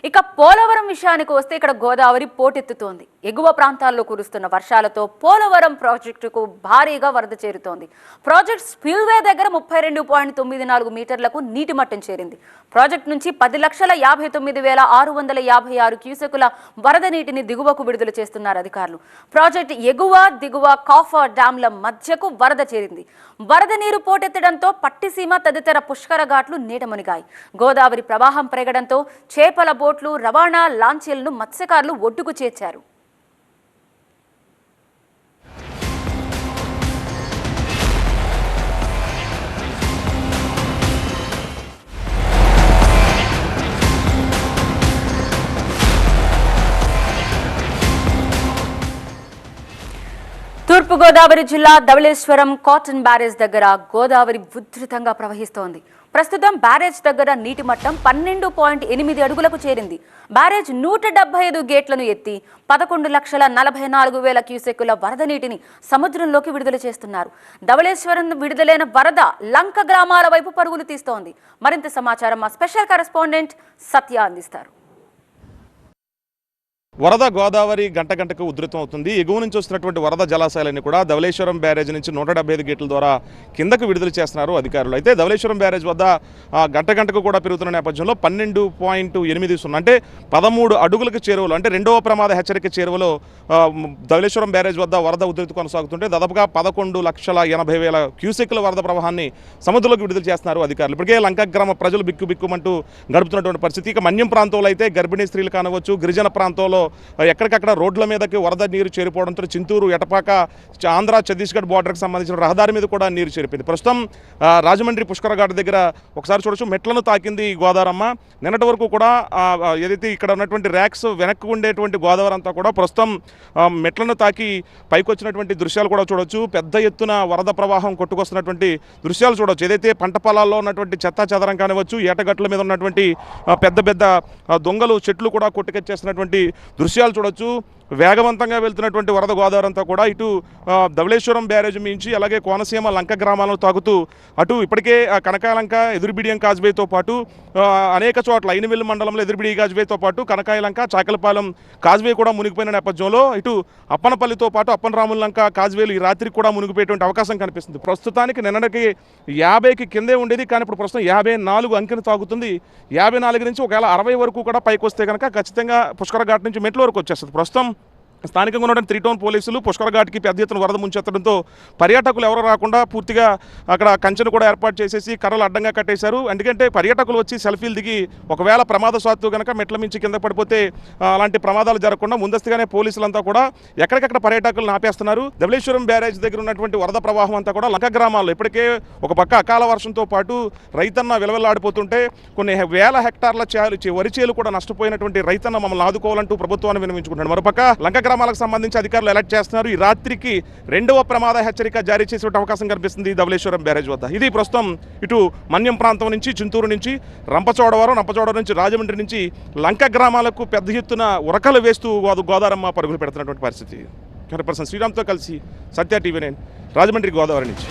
ఇక పోలవరం విషయానికి వస్తే ఇక్కడ గోదావరి పోటెత్తుతోంది. ఎగువ ప్రాంతాల్లో కురుస్తున్న వర్షాలతో పోలవరం ప్రాజెక్టుకు భారీగా వరద చేరుతోంది. ప్రాజెక్ట్ స్పిల్వే దగ్గర 32.94 మీటర్లకు నీటి మట్టం చేరింది. ప్రాజెక్టు నుంచి 10,59,656 క్యూసెకుల వరద నీటిని దిగువకు విడుదల చేస్తున్నారు అధికారులు. ప్రాజెక్టు ఎగువ దిగువ కాఫర్ డ్యాంల మధ్యకు వరద చేరింది. వరద నీరు పోటెత్తడంతో పట్టిసీమ తదితర పుష్కర ఘాట్లు నీట మునిగాయి. గోదావరి ప్రవాహం పెరగడంతో చేపల బోట్లు, రవాణా లాంచీలను మత్స్యకారులు ఒడ్డుకు చేర్చారు. తూర్పుగోదావరి జిల్లా ధవళేశ్వరం కాటన్ బ్యారేజ్ దగ్గర గోదావరి ఉధృతంగా ప్రవహిస్తోంది. ప్రస్తుతం బ్యారేజ్ దగ్గర నీటి మట్టం 12.8 అడుగులకు చేరింది. బ్యారేజ్ 175 గేట్లను ఎత్తి 11,44,000 క్యూసెక్కుల వరద నీటిని సముద్రంలోకి విడుదల చేస్తున్నారు. ధవళేశ్వరం విడుదలైన వరద లంక గ్రామాల వైపు పరుగులు తీస్తోంది. మరింత సమాచారం మా స్పెషల్ కరెస్పాండెంట్ సత్య అందిస్తారు. వరద గోదావరి గంట గంటకు ఉధృతం అవుతుంది. ఎగువ నుంచి వస్తున్నటువంటి వరద జలాశయాలన్నీ కూడా ధవళేశ్వరం బ్యారేజ్ నుంచి 175 గేట్ల ద్వారా కిందకు విడుదల చేస్తున్నారు అధికారులు. అయితే ధవళేశ్వరం బ్యారేజ్ వద్ద గంట గంటకు కూడా పెరుగుతున్న నేపథ్యంలో 12.80 అంటే 13 అడుగులకు చేరువలో, అంటే రెండవ ప్రమాద హెచ్చరిక చేరువలో ధవళేశ్వరం బ్యారేజ్ వద్ద వరద ఉధృతి కొనసాగుతుంటే దాదాపుగా 11,80,000 క్యూసెక్ల వరద ప్రవాహాన్ని సముద్రంలోకి విడుదల చేస్తున్నారు అధికారులు. ఇప్పటికే లంక గ్రామ ప్రజలు బిక్కుబిక్కుమంటూ గడుపుతున్నటువంటి పరిస్థితి. ఇక మన్యం ప్రాంతంలో అయితే గర్భిణీ స్త్రీలు కానవచ్చు, గిరిజన ప్రాంతంలో ఎక్కడికక్కడ రోడ్ల మీదకి వరద నీరు చేరిపోవడంతో చింతూరు, ఎటపాక, ఆంధ్ర ఛత్తీస్గఢ్ బార్డర్కి సంబంధించిన రహదారి మీద కూడా నీరు చేరిపోయింది. ప్రస్తుతం రాజమండ్రి పుష్కర ఘాట్ దగ్గర ఒకసారి చూడొచ్చు, మెట్లను తాకింది గోదావరమ్మ. నిన్నటి వరకు కూడా ఏదైతే ఇక్కడ ఉన్నటువంటి ర్యాక్స్ వెనక్కి ఉండేటువంటి గోదావరి అంతా కూడా ప్రస్తుతం మెట్లను తాకి పైకి వచ్చినటువంటి దృశ్యాలు కూడా చూడొచ్చు. పెద్ద ఎత్తున వరద ప్రవాహం కొట్టుకొస్తున్నటువంటి దృశ్యాలు చూడొచ్చు. ఏదైతే పంట పొలాల్లో ఉన్నటువంటి చెత్త చెదరం కానివచ్చు, ఏటగట్ల మీద ఉన్నటువంటి పెద్ద పెద్ద దొంగలు చెట్లు కూడా కొట్టుకొచ్చేస్తున్నటువంటి దృశ్యాలు చూడొచ్చు. వేగవంతంగా వెళ్తున్నటువంటి వరద గోదావరి అంతా కూడా ఇటు ధవళేశ్వరం బ్యారేజ్ మించి అలాగే కోనసీమ లంక గ్రామాలను తాకుతూ అటు ఇప్పటికే కనకాయలంక, ఎదురుబిడియం కాజ్వేతో పాటు అనేక చోట్ల ఐనమిల్లి మండలంలో ఎదురుబిడి కాజ్వేతో పాటు కనకాయలంక, చాకలపాలెం కాజ్వే కూడా మునిగిపోయిన నేపథ్యంలో ఇటు అప్పనపల్లితో పాటు అప్పనరాములంక కాజ్వేలు ఈ రాత్రికి కూడా మునిగిపోయేటువంటి అవకాశం కనిపిస్తుంది. ప్రస్తుతానికి నిన్నటికి 50కి కిందే ఉండేది, కానీ ఇప్పుడు ప్రస్తుతం 54 అంకెను తాగుతుంది. 54 నుంచి ఒకవేళ 60 వరకు కూడా పైకి వస్తే కనుక ఖచ్చితంగా పుష్కర ఘాట్ నుంచి మెట్ల వరకు వచ్చేస్తుంది. ప్రస్తుతం స్థానికంగా ఉన్నటువంటి 3 టౌన్ పోలీసులు పుష్కర ఘాట్కి పెద్ద ఎత్తున వరద ముంచెత్తడంతో పర్యాటకులు ఎవరు రాకుండా పూర్తిగా అక్కడ కంచెను కూడా ఏర్పాటు చేసేసి కర్రలు అడ్డంగా కట్టేశారు. ఎందుకంటే పర్యాటకులు వచ్చి సెల్ఫీలు దిగి ఒకవేళ ప్రమాదవశాత్తు కనుక మెట్ల మించి కింద పడిపోతే అలాంటి ప్రమాదాలు జరగకుండా ముందస్తుగానే పోలీసులంతా కూడా ఎక్కడికక్కడ పర్యాటకులను ఆపేస్తున్నారు. ధవళేశ్వరం బ్యారేజ్ దగ్గర ఉన్నటువంటి వరద ప్రవాహం అంతా కూడా లంక గ్రామాల్లో ఇప్పటికే ఒక పక్క అకాల వర్షంతో పాటు రైతన్న విలవెల్లాడిపోతుంటే కొన్ని వేల హెక్టార్ల వరి చేలు కూడా నష్టపోయినటువంటి రైతన్న మమ్మల్ని ఆదుకోవాలంటూ ప్రభుత్వాన్ని విన్నవించుకుంటున్నాడు. మరోపక్క లంక గ్రామాలకు సంబంధించి అధికారులు అలర్ట్ చేస్తున్నారు. ఈ రాత్రికి 2వ ప్రమాద హెచ్చరిక జారీ చేసే అవకాశం కనిపిస్తుంది ధవళేశ్వరం బ్యారేజ్ వద్ద. ఇది ప్రస్తుతం ఇటు మన్యం ప్రాంతం నుంచి, చింతూరు నుంచి, రంపచోడవరం నుంచి, రాజమండ్రి నుంచి లంక గ్రామాలకు పెద్ద ఎత్తున ఉరకలు వేస్తూ గోదావరమ్మ పరుగులు పెడుతున్నటువంటి పరిస్థితి. శ్రీరామ్తో కలిసి సత్య TV9 రాజమండ్రి గోదావరి నుంచి.